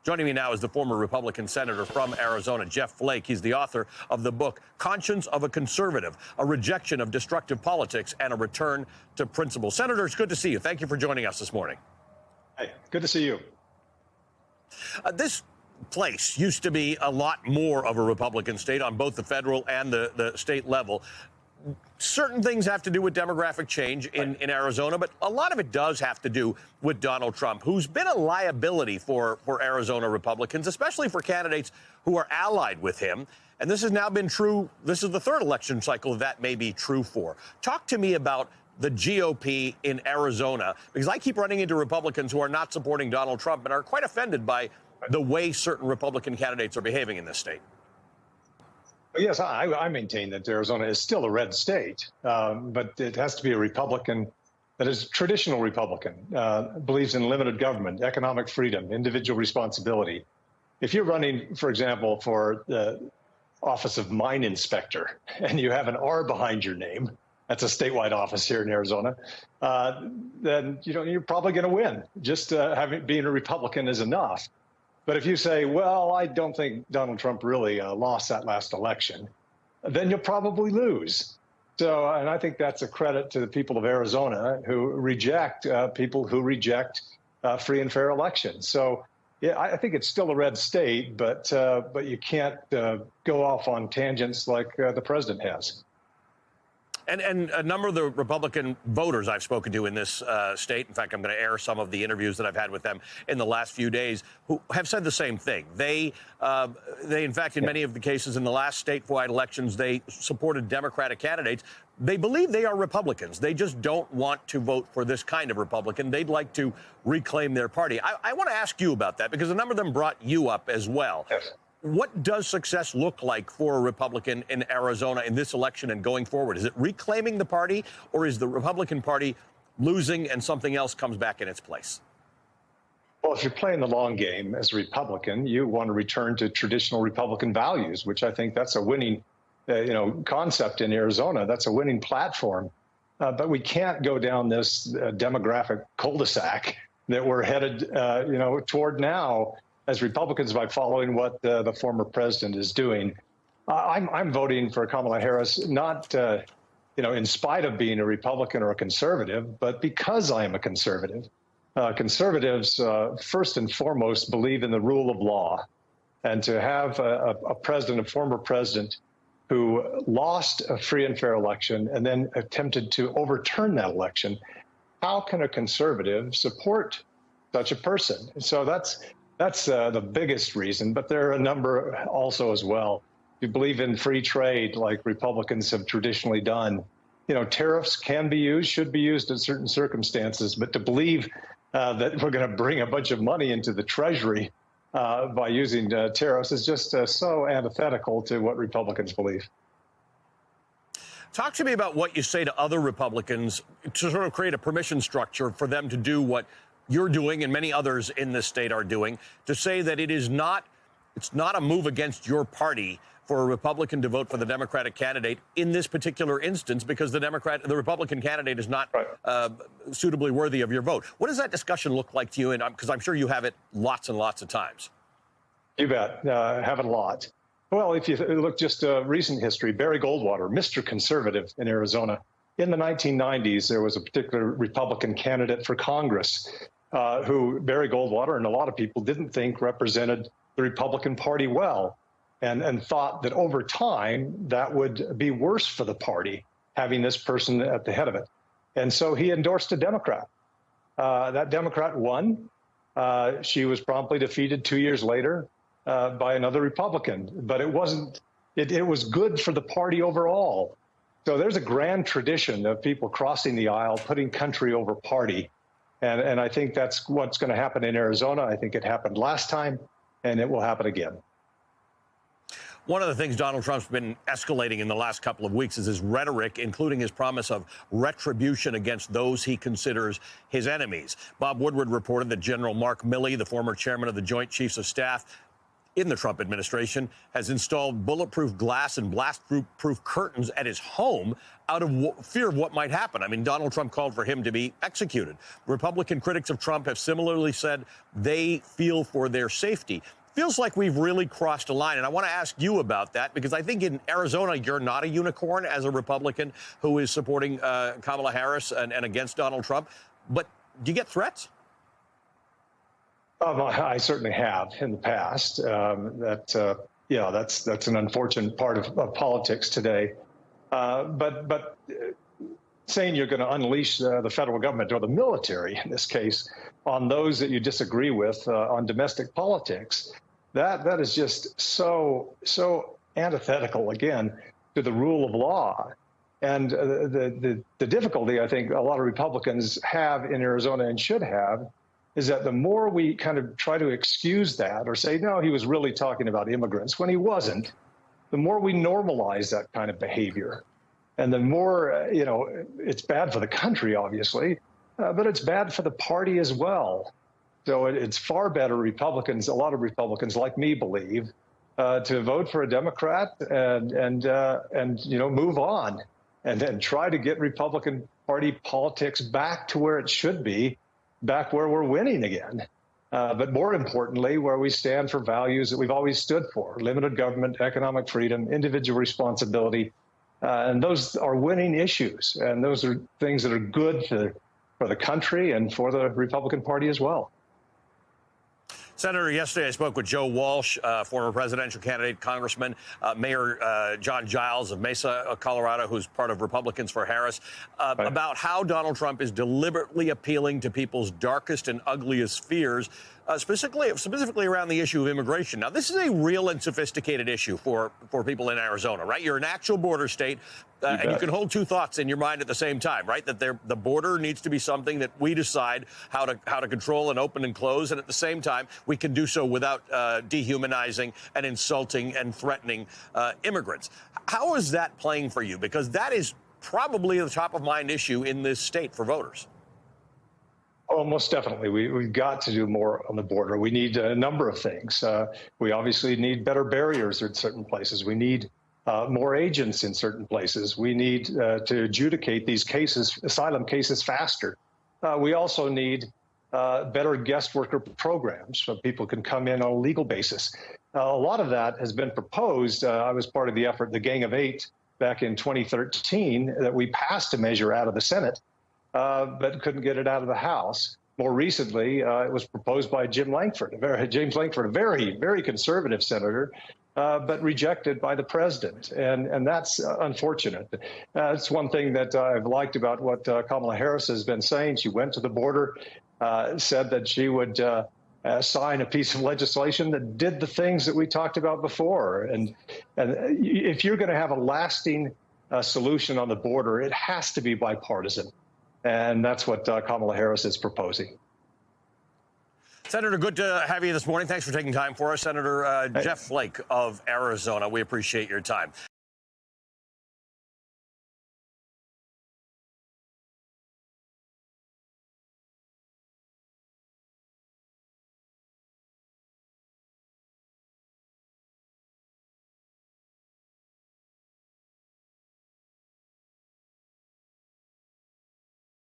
Joining me now is the former Republican senator from Arizona, Jeff Flake. He's the author of the book, Conscience of a Conservative, a rejection of destructive politics and a return to principle. Senator, it's good to see you. Thank you for joining us this morning. Hey, good to see you. This place used to be a lot more of a Republican state on both the federal and the state level. Certain things have to do with demographic change in Arizona, but a lot of it does have to do with Donald Trump, who's been a liability for Arizona Republicans, especially for candidates who are allied with him. And this has now been true. This is the third election cycle that may be true for. Talk to me about the GOP in Arizona, because I keep running into Republicans who are not supporting Donald Trump and are quite offended by the way certain Republican candidates are behaving in this state. Yes, I maintain that Arizona is still a red state, but it has to be a Republican that is traditional Republican, believes in limited government, economic freedom, individual responsibility. If you're running, for example, for the office of mine inspector and you have an R behind your name, that's a statewide office here in Arizona, then you're probably going to win. Just being a Republican is enough. But if you say, well, I don't think Donald Trump really lost that last election, then you'll probably lose. So, and I think that's a credit to the people of Arizona who reject people who reject free and fair elections. So, yeah, I think it's still a red state, but you can't go off on tangents like the president has. And a number of the Republican voters I've spoken to in this state, in fact, I'm going to air some of the interviews that I've had with them in the last few days, who have said the same thing. They in fact, in many of the cases in the last statewide elections, they supported Democratic candidates. They believe they are Republicans. They just don't want to vote for this kind of Republican. They'd like to reclaim their party. I want to ask you about that, because a number of them brought you up as well. Yes. What does success look like for a Republican in Arizona in this election and going forward? Is it reclaiming the party, or is the Republican Party losing and something else comes back in its place? Well, if you're playing the long game as a Republican, you want to return to traditional Republican values, which I think that's a winning concept in Arizona. That's a winning platform. But we can't go down this demographic cul-de-sac that we're headed toward now as Republicans by following what the former president is doing. I'm voting for Kamala Harris, not in spite of being a Republican or a conservative, but because I am a conservative. Conservatives, first and foremost, believe in the rule of law. And to have a former president who lost a free and fair election and then attempted to overturn that election, how can a conservative support such a person? So that's the biggest reason, but there are a number also as well. If you believe in free trade, like Republicans have traditionally done, tariffs can be used, should be used in certain circumstances, but to believe that we're going to bring a bunch of money into the Treasury by using tariffs is just so antithetical to what Republicans believe. Talk to me about what you say to other Republicans to sort of create a permission structure for them to do what you're doing and many others in this state are doing, to say that it's not a move against your party for a Republican to vote for the Democratic candidate in this particular instance because the Republican candidate is not suitably worthy of your vote. What does that discussion look like to you? And because I'm sure you have it lots and lots of times. You bet. Have it a lot. Well, if you look just recent history, Barry Goldwater, Mr. Conservative in Arizona. In the 1990s, there was a particular Republican candidate for Congress who Barry Goldwater and a lot of people didn't think represented the Republican Party well, and thought that over time that would be worse for the party, having this person at the head of it. And so he endorsed a Democrat. That Democrat won. She was promptly defeated 2 years later by another Republican. But it wasn't. It was good for the party overall. So there's a grand tradition of people crossing the aisle, putting country over party. And I think that's what's going to happen in Arizona. I think it happened last time, and it will happen again. One of the things Donald Trump's been escalating in the last couple of weeks is his rhetoric, including his promise of retribution against those he considers his enemies. Bob Woodward reported that General Mark Milley, the former chairman of the Joint Chiefs of Staff, in the Trump administration has installed bulletproof glass and blast-proof curtains at his home out of fear of what might happen. I mean, Donald Trump called for him to be executed. Republican critics of Trump have similarly said they feel for their safety. Feels like we've really crossed a line, and I want to ask you about that because I think in Arizona you're not a unicorn as a Republican who is supporting Kamala Harris and against Donald Trump. But do you get threats? I certainly have in the past. That's an unfortunate part of politics today. But saying you're going to unleash the federal government or the military, in this case, on those that you disagree with on domestic politics, that is just so antithetical, again, to the rule of law. And the difficulty I think a lot of Republicans have in Arizona and should have is that the more we kind of try to excuse that or say, no, he was really talking about immigrants when he wasn't, the more we normalize that kind of behavior. And the more, it's bad for the country, obviously, but it's bad for the party as well. So it's far better a lot of Republicans like me believe, to vote for a Democrat and move on and then try to get Republican Party politics back to where it should be, back where we're winning again. But more importantly, where we stand for values that we've always stood for: limited government, economic freedom, individual responsibility. And those are winning issues. And those are things that are good for the country and for the Republican Party as well. Senator, yesterday I spoke with Joe Walsh, former presidential candidate, Congressman, Mayor John Giles of Mesa, Colorado, who's part of Republicans for Harris, about how Donald Trump is deliberately appealing to people's darkest and ugliest fears, specifically around the issue of immigration. Now, this is a real and sophisticated issue for people in Arizona, right? You're an actual border state, and you can hold two thoughts in your mind at the same time, right? That the border needs to be something that we decide how to control and open and close, and at the same time, we can do so without dehumanizing and insulting and threatening immigrants. How is that playing for you? Because that is probably the top of mind issue in this state for voters. Oh, most definitely. We've got to do more on the border. We need a number of things. We obviously need better barriers in certain places. We need more agents in certain places. We need to adjudicate these cases, asylum cases, faster. We also need better guest worker programs so people can come in on a legal basis. A lot of that has been proposed. I was part of the effort, the Gang of Eight, back in 2013, that we passed a measure out of the Senate, but couldn't get it out of the House. More recently, it was proposed by James Lankford, a very, very conservative senator, but rejected by the president. And that's unfortunate. That's one thing that I've liked about what Kamala Harris has been saying. She went to the border, said that she would sign a piece of legislation that did the things that we talked about before. And if you're going to have a lasting solution on the border, it has to be bipartisan. And that's what Kamala Harris is proposing. Senator, good to have you this morning. Thanks for taking time for us. Senator Jeff Flake of Arizona. We appreciate your time.